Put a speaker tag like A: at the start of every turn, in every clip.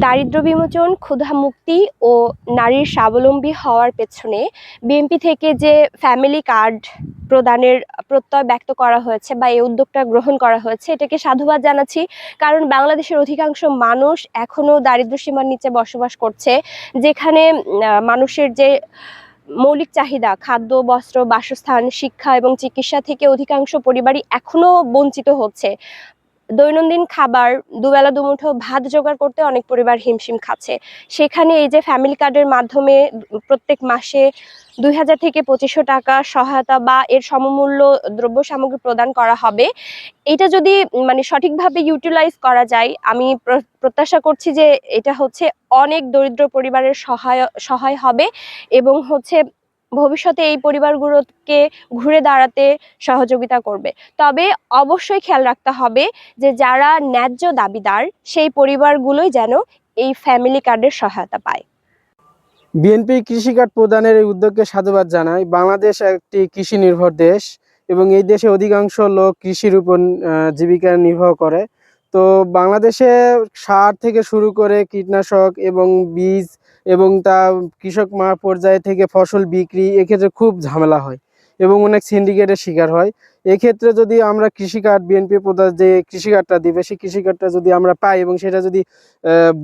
A: দারিদ্র্য বিমোচন, ক্ষুধা মুক্তি ও নারীর স্বাবলম্বী হওয়ার পেছনে বিএনপি থেকে যে ফ্যামিলি কার্ড প্রদানের প্রত্যয় ব্যক্ত করা হয়েছে বা এই উদ্যোগটা গ্রহণ করা হয়েছে, এটাকে সাধুবাদ জানাচ্ছি। কারণ বাংলাদেশের অধিকাংশ মানুষ এখনো দারিদ্র্য সীমার নিচে বসবাস করছে, যেখানে মানুষের যে মৌলিক চাহিদা খাদ্য, বস্ত্র, বাসস্থান, শিক্ষা এবং চিকিৎসা থেকে অধিকাংশ পরিবারই এখনো বঞ্চিত হচ্ছে। দৈনন্দিন খাবার, দুবেলা দুমুঠো ভাত জোগাড় করতে অনেক পরিবার হিমশিম খাচ্ছে। সেখানে এই যে ফ্যামিলি কার্ডের মাধ্যমে প্রত্যেক মাসে ২,০০০ থেকে ২৫০০ টাকা সহায়তা বা এর সমমূল্য দ্রব্য সামগ্রী প্রদান করা হবে। এটা যদি মানে সঠিকভাবে ইউটিলাইজ করা যায়, আমি প্রত্যাশা করছি যে এটা হচ্ছে অনেক দরিদ্র পরিবারের সহায় হবে এবং হচ্ছে ভবিষ্যতে এই পরিবারগুলোকে ঘুরে দাঁড়াতে সহযোগিতা করবে। তবে অবশ্যই খেয়াল রাখতে হবে যে যারা ন্যায্য দাবিদার সেই পরিবারগুলোই যেন এই ফ্যামিলি কার্ডের সহায়তা পায়।
B: বিএনপি কৃষি কার্ড প্রদানের এই উদ্যোগকে সাধুবাদ জানায়। বাংলাদেশ একটি কৃষি নির্ভর দেশ এবং এই দেশে অধিকাংশ লোক কৃষির উপর জীবিকা নির্বাহ করে। তো বাংলাদেশে সার থেকে শুরু করে কীটনাশক এবং বীজ এবং তা কৃষক মাঠ পর্যায়ে থেকে ফসল বিক্রি, এক্ষেত্রে খুব ঝামেলা হয় এবং অনেক সিন্ডিকেটের শিকার হয়। এক্ষেত্রে যদি আমরা কৃষি কার্ড, বিএনপি প্রধান যে কৃষি কার্ডটা দিবে, সেই কৃষি কার্ডটা যদি আমরা পাই এবং সেটা যদি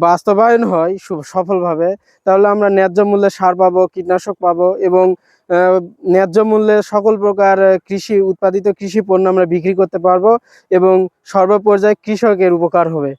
B: বাস্তবায়ন হয় সফলভাবে, তাহলে আমরা ন্যায্য মূল্যে সার পাবো, কীটনাশক পাবো এবং ন্যায্য মূল্যে সকল প্রকার উৎপাদিত কৃষি পণ্য আমরা বিক্রি করতে পারবো এবং সর্বপর্যায়ে কৃষকের উপকার হবে।